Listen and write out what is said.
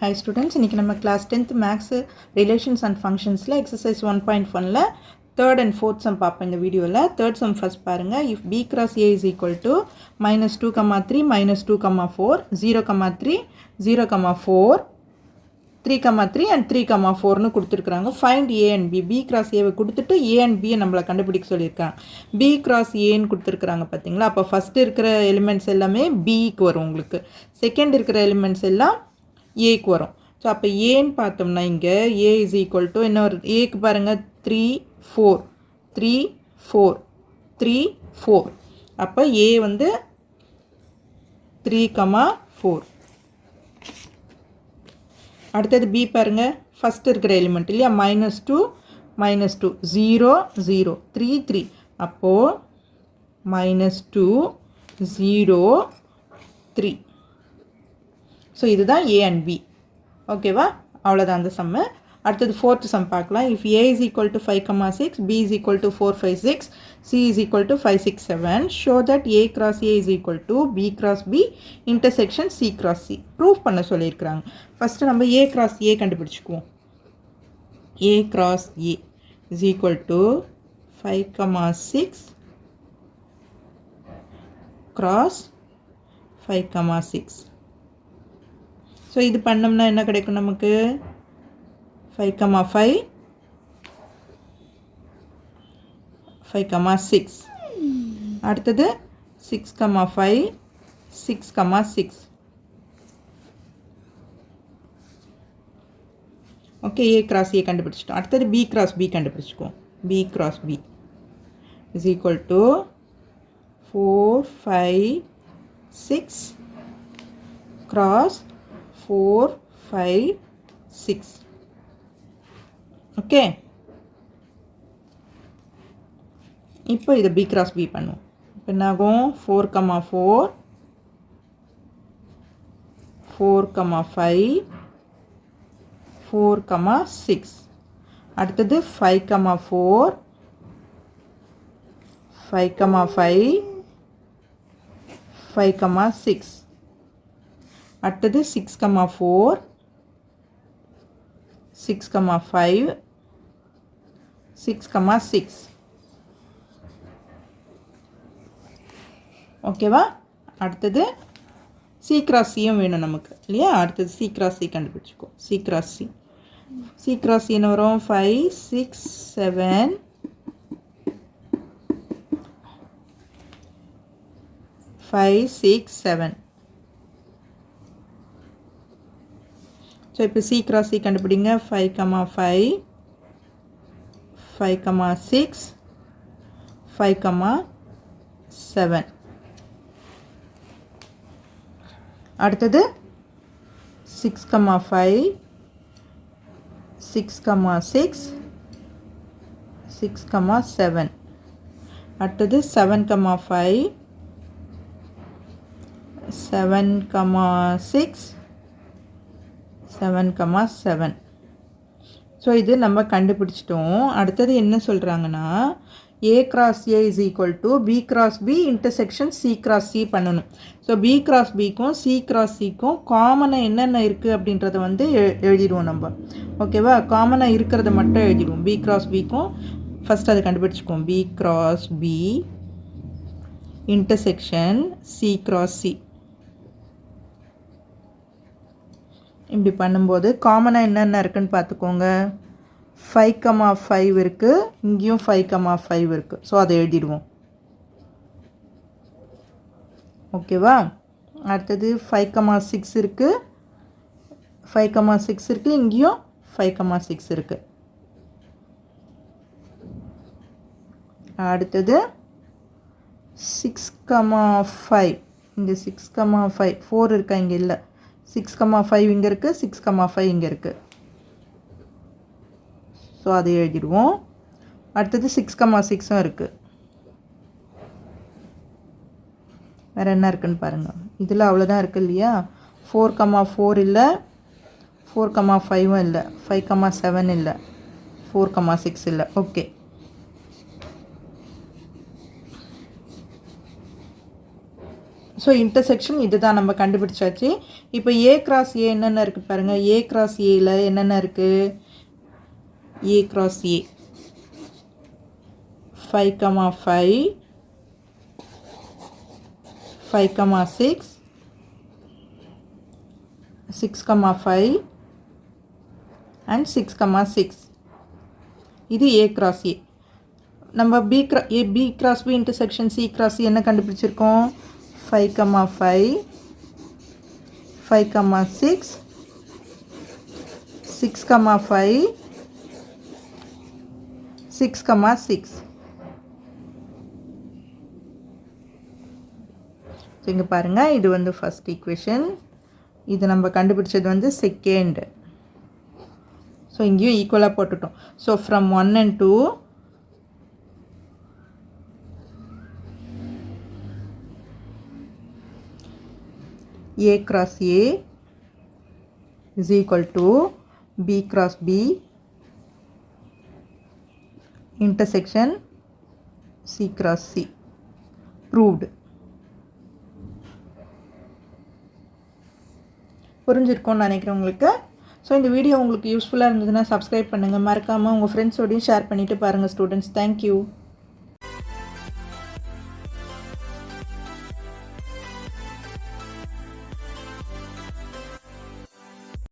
Hi students, இன்னைக்கு நம்ம class 10th maths relations and functionsல exercise 1.1ல third and fourth sum பார்ப்போம் இந்த வீடியோல. third sum first பாருங்க. if b cross a is equal to minus 2, 3, minus 2, 4, 0, 3, 0, 4, 3, 3 and 3, 4 னு கொடுத்திருக்காங்க. find a and b. b cross a வை கொடுத்துட்டு a and b நம்மள கண்டுபிடிக்க சொல்லிருக்காங்க. b cross a னு கொடுத்திருக்காங்க பாத்தீங்களா? அப்ப first இருக்கிற எலிமெண்ட்ஸ் எல்லாமே b க்கு வரும் உங்களுக்கு. செகண்ட் இருக்கிற எலிமெண்ட்ஸ் எல்லாம் a க்கு வரும். ஸோ அப்போ ஏன்னு பார்த்தோம்னா இங்கே a இஸ் ஈக்குவல் டு என்ன ஒரு ஏக்கு பாருங்கள் 3 4 3 4 3 4. அப்போ a வந்து 3, 4. அடுத்தது b பாருங்க ஃபர்ஸ்ட் இருக்கிற எலிமெண்ட் இல்லையா -2 -2 0 0 3 3. அப்போது -2 0 3. ஸோ இதுதான் a and b. ஓகேவா, அவ்வளோதான் அந்த சம்மு. அடுத்தது ஃபோர்த் சம் பார்க்கலாம். If a is equal to 5, 6, b is equal to 4, 5, 6, c is equal to 5, 6, 7, show that a cross a is equal to b cross b intersection c cross c. Prove பண்ண சொல்லியிருக்கிறாங்க. First நம்ம a cross a கண்டுபிடிச்சிக்குவோம். a cross a is equal to 5, 6 cross 5, 6. So இது பண்ணோம்னா என்ன கிடைக்கும் நமக்கு 5, 5 5, 6. அடுத்தது 6, 5 6, 6. Okay, a cross a கண்டுபிடிச்சிட்டோம். அடுத்தது b cross b கண்டுபிடிச்சிக்குவோம். b cross b is equal to 4, 5, 6 cross 4, 5, 6. Okay, இப்போ இதை b cross b பண்ணுவோம். இப்போ என்னாகும் 4, 4 4, 5 4, 6. அடுத்தது 5, 4 5, 5 5, 6. அடுத்தது 6, 4 6, 5 6, 6. ஓகேவா, அடுத்தது சி கிராஸ் சியும் வேணும் நமக்கு இல்லையா? அடுத்தது சி கிராஸ் சி கண்டுபிடிச்சிக்கோ. C cross C C cross C என்ன வரும் 5, 6, 7 5, 6, 7. ஸோ இப்போ சி கிராஸ் சி கண்டுபிடிங்க. 5, 5 5, 6 5, 7. அடுத்தது 6, 5 6, 6 6, 7. அடுத்தது 7, 5 7, 6 7, 7. ஸோ இது நம்ம கண்டுபிடிச்சிட்டோம். அடுத்தது என்ன சொல்கிறாங்கன்னா a cross a is equal to b cross b intersection c cross c பண்ணணும். So b cross bக்கும் c cross cக்கும் காமனாக என்னென்ன இருக்குது அப்படின்றத வந்து எழுதிடுவோம் நம்ம. ஓகேவா, காமனாக இருக்கிறத மட்டும் எழுதிடுவோம். b cross bக்கும் ஃபஸ்ட் அதை கண்டுபிடிச்சிக்குவோம். b cross b intersection c cross c. இப்படி பண்ணும்போது காமனாக என்னென்ன இருக்குன்னு பார்த்துக்கோங்க. 5, 5 இருக்குது, இங்கேயும் 5, 5 இருக்குது. ஸோ அதை எழுதிடுவோம். ஓகேவா, அடுத்தது 5, 6 இருக்குது, 5, 6 இருக்குது, இங்கேயும் 5, 6 இருக்குது. அடுத்தது 6, 5 இங்கே 6, 5 4 இருக்கா இங்கே இல்லை. 6, 5 இங்கே இருக்குது, 6, 5 இங்கே இருக்குது. ஸோ அதை எழுதிடுவோம். அடுத்தது 6, 6ம் இருக்குது. வேறு என்ன இருக்குன்னு பாருங்கள். இதில் அவ்வளோதான் இருக்குது இல்லையா? 4, 4 இல்லை, 4, 5ம் இல்லை, 5, 7 இல்லை, 4, 6 இல்லை. ஓகே, ஸோ இன்டர்செக்ஷன் இதுதான் நம்ம கண்டுபிடிச்சாச்சு. இப்போ ஏ கிராஸ் ஏ என்னென்ன இருக்குது பாருங்கள். ஏ கிராஸ் ஏல என்னென்ன இருக்குது? ஏ கிராஸ் ஏ 5,5 5,6 6,5 and 6,6. இது ஏ கிராஸ் ஏ. நம்ம B cross B intersection C cross C என்ன கண்டுபிடிச்சிருக்கோம்? 5,5 5,6 6,5 6,6. ஸோ இங்கே பாருங்கள், இது வந்து ஃபஸ்ட் ஈக்குவேஷன். இது நம்ம கண்டுபிடிச்சது வந்து செகண்ட். ஸோ இங்கேயும் ஈக்குவலாக போட்டுட்டோம். So from 1 and 2 A cross A is equal to B cross B intersection C cross C. Proved. புரிஞ்சிருக்கும்னு நினைக்கிறேன் உங்களுக்கு. ஸோ இந்த வீடியோ உங்களுக்கு யூஸ்ஃபுல்லாக இருந்ததுன்னா சப்ஸ்கிரைப் பண்ணுங்கள். மறக்காமல் உங்கள் ஃப்ரெண்ட்ஸோடையும் ஷேர் பண்ணிவிட்டு பாருங்கள் ஸ்டூடெண்ட்ஸ். தேங்க்யூ.